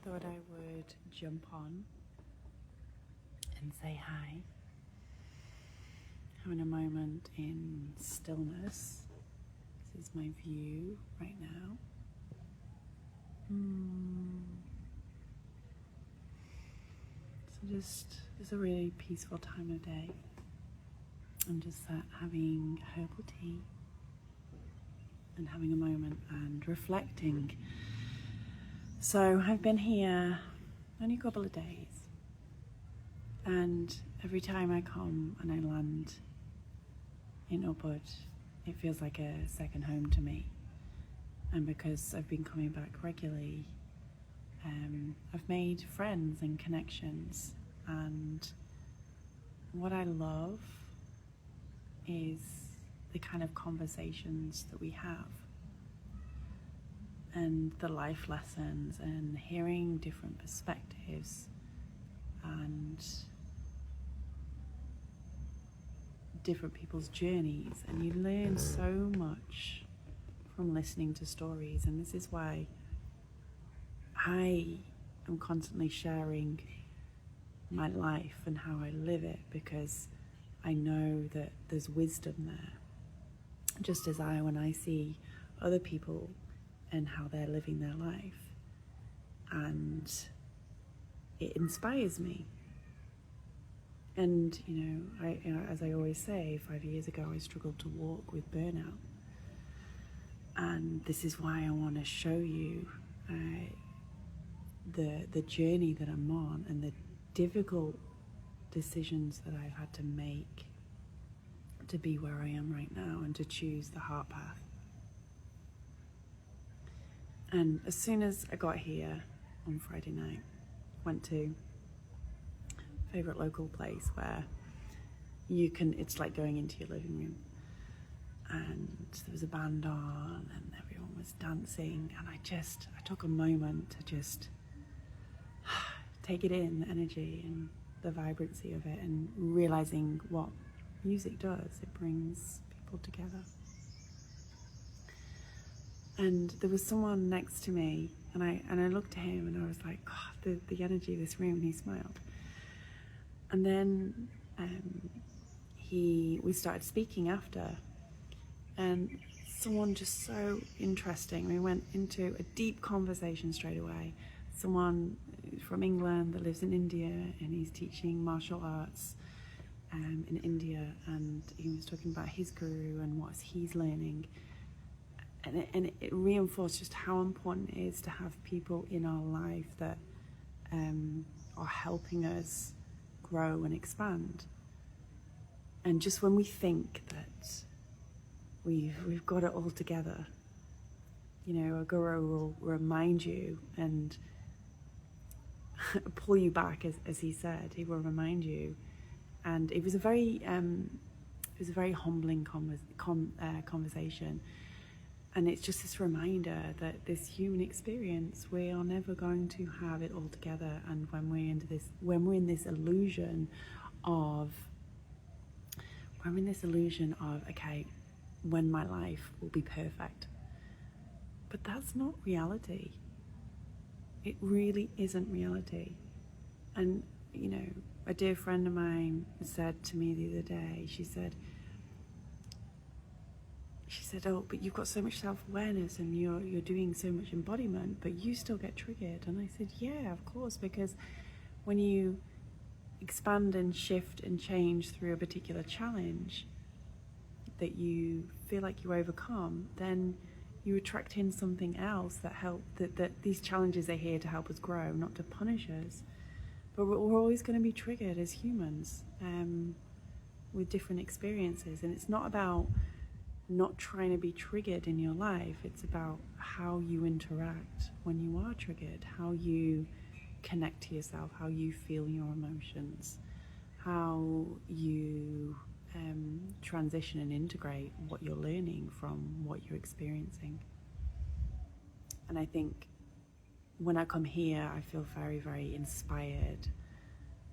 thought I would jump on and say hi. Having a moment in stillness. This is my view right now. So just a really peaceful time of day. I'm just sat having herbal tea and having a moment and reflecting. So I've been here only a couple of days, and every time I come and I land in Ubud, it feels like a second home to me. And because I've been coming back regularly, I've made friends and connections, and what I love is the kind of conversations that we have and the life lessons and hearing different perspectives and different people's journeys, and you learn so much from listening to stories. And this is why I am constantly sharing my life and how I live it, because I know that there's wisdom there, just as when I see other people and how they're living their life, and it inspires me. And as I always say, 5 years ago I struggled to walk with burnout, and this is why I want to show you the journey that I'm on and the difficult decisions that I've had to make to be where I am right now and to choose the heart path. And as soon as I got here on Friday night, went to a favourite local place where it's like going into your living room, and there was a band on and everyone was dancing, and I took a moment to just take it in, the energy and the vibrancy of it, and realizing what music does. It brings people together. And there was someone next to me, and I looked at him and I was like, God, the energy of this room, and he smiled. And then we started speaking after, and someone just so interesting. We went into a deep conversation straight away. Someone from England that lives in India, and he's teaching martial arts in India, and he was talking about his guru and what he's learning. And it reinforced just how important it is to have people in our life that are helping us grow and expand. And just when we think that we've got it all together, a guru will remind you and pull you back, as he said. He will remind you. And it was a very humbling conversation. And it's just this reminder that this human experience, we are never going to have it all together. And when we're in this illusion of, okay, when my life will be perfect. But that's not reality. It really isn't reality. And, a dear friend of mine said to me the other day, she said, oh, but you've got so much self-awareness and you're doing so much embodiment, but you still get triggered. And I said, yeah, of course, because when you expand and shift and change through a particular challenge that you feel like you overcome, then you attract in something else that these challenges are here to help us grow, not to punish us. But we're always going to be triggered as humans with different experiences. And it's not about not trying to be triggered in your life. It's about how you interact when you are triggered, how you connect to yourself, how you feel your emotions, how you transition and integrate what you're learning from what you're experiencing. And I think when I come here, I feel very, very inspired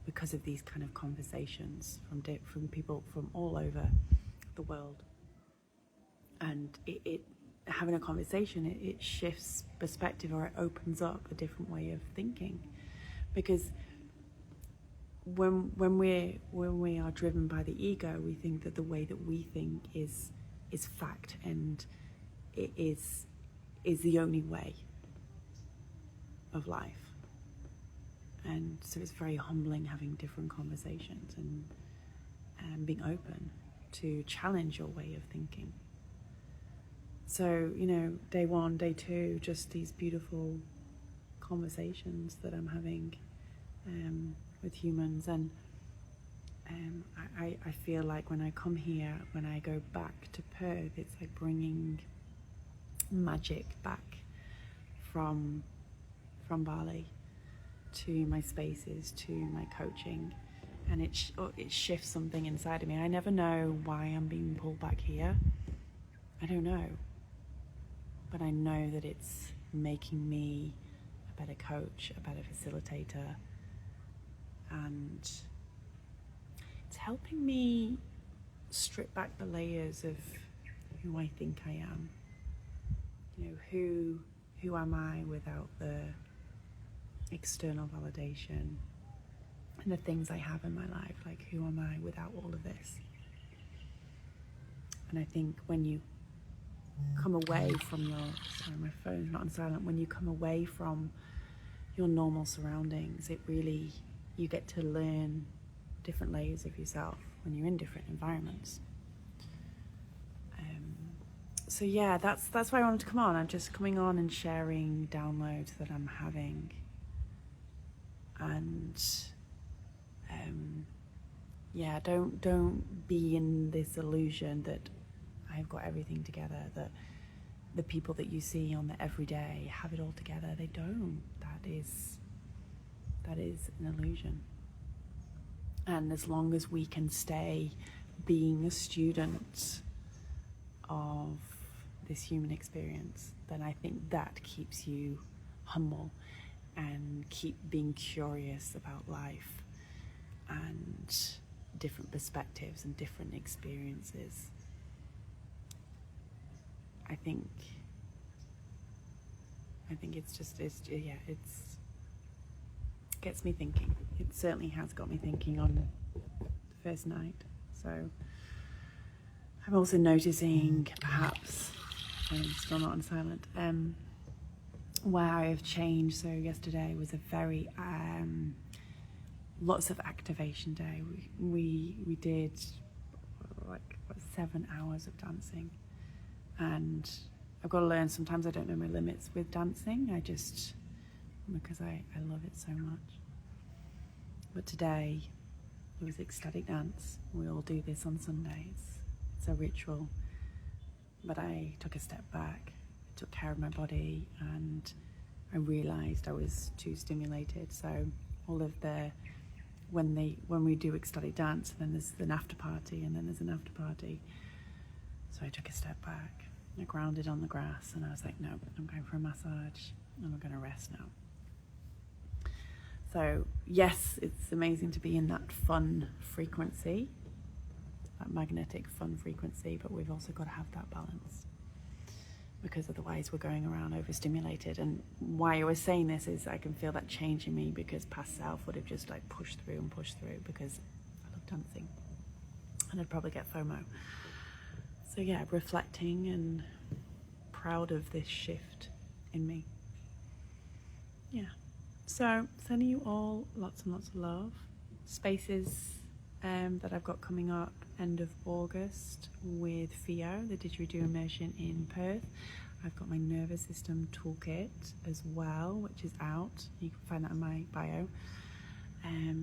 because of these kind of conversations from people from all over the world. And it having a conversation, it shifts perspective, or it opens up a different way of thinking. Because when we are driven by the ego, we think that the way that we think is fact, and it is the only way of life. And so it's very humbling having different conversations and being open to challenge your way of thinking. So, day 1, day 2, just these beautiful conversations that I'm having with humans. And I feel like when I come here, when I go back to Perth, it's like bringing magic back from Bali to my spaces, to my coaching, and it shifts something inside of me. I never know why I'm being pulled back here. I don't know, but I know that it's making me a better coach, a better facilitator, and it's helping me strip back the layers of who I think I am. Who am I without the external validation and the things I have in my life? Like, who am I without all of this? And I think when you come away from my phone's not on silent. When you come away from your normal surroundings, you get to learn different layers of yourself when you're in different environments. So yeah, that's why I wanted to come on. I'm just coming on and sharing downloads that I'm having, and don't be in this illusion that I've got everything together, that the people that you see on the everyday have it all together. They don't. That is an illusion. And as long as we can stay being a student of this human experience, then I think that keeps you humble and keep being curious about life and different perspectives and different experiences. I think it gets me thinking. It certainly has got me thinking on the first night. So I'm also noticing, perhaps, I'm still not on silent, where I have changed. So yesterday was a very lots of activation day. We did 7 hours of dancing, and I've got to learn. Sometimes I don't know my limits with dancing. Because I love it so much. But today it was ecstatic dance. We all do this on Sundays. It's a ritual. But I took a step back, took care of my body, and I realized I was too stimulated. So all of when we do ecstatic dance, then there's an after party, and then there's an after party. So I took a step back, I grounded on the grass, and I was like, no, I'm going for a massage, and I'm going to rest now. So yes, it's amazing to be in that fun frequency, that magnetic fun frequency, but we've also got to have that balance, because otherwise we're going around overstimulated. And why I was saying this is I can feel that change in me, because past self would have just pushed through, because I love dancing, and I'd probably get FOMO. So yeah, reflecting and proud of this shift in me. Yeah. So sending you all lots and lots of love. Spaces that I've got coming up end of August with Theo, the didgeridoo immersion in Perth. I've got my nervous system toolkit as well, which is out. You can find that in my bio.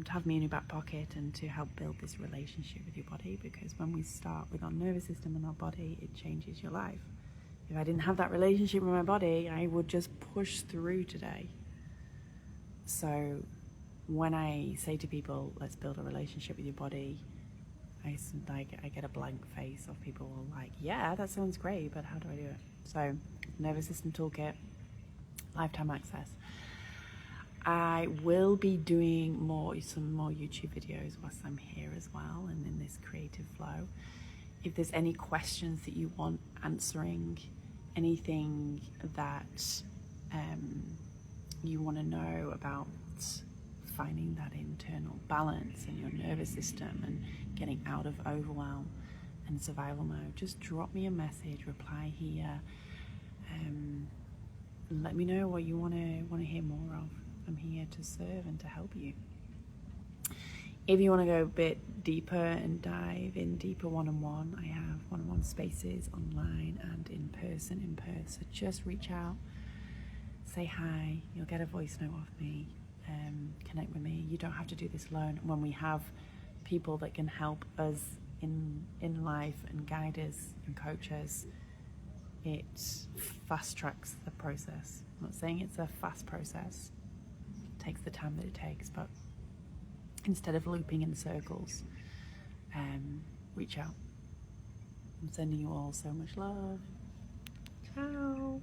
To have me in your back pocket and to help build this relationship with your body, because when we start with our nervous system and our body, it changes your life. If I didn't have that relationship with my body, I would just push through today. So when I say to people, let's build a relationship with your body, I get a blank face of people like, yeah, that sounds great, but how do I do it? So nervous system toolkit, lifetime access. I will be doing some more YouTube videos whilst I'm here as well, and in this creative flow. If there's any questions that you want answering anything that you want to know about finding that internal balance in your nervous system and getting out of overwhelm and survival mode, just drop me a message, reply here, and let me know what you want to hear more of. I'm here to serve and to help you. If you want to go a bit deeper and dive in deeper one-on-one, I have one-on-one spaces online and in person. So just reach out, say hi, you'll get a voice note off me, connect with me. You don't have to do this alone. When we have people that can help us in life and guide us and coach us, it fast tracks the process. I'm not saying it's a fast process. It takes the time that it takes, but instead of looping in circles, reach out. I'm sending you all so much love. Ciao.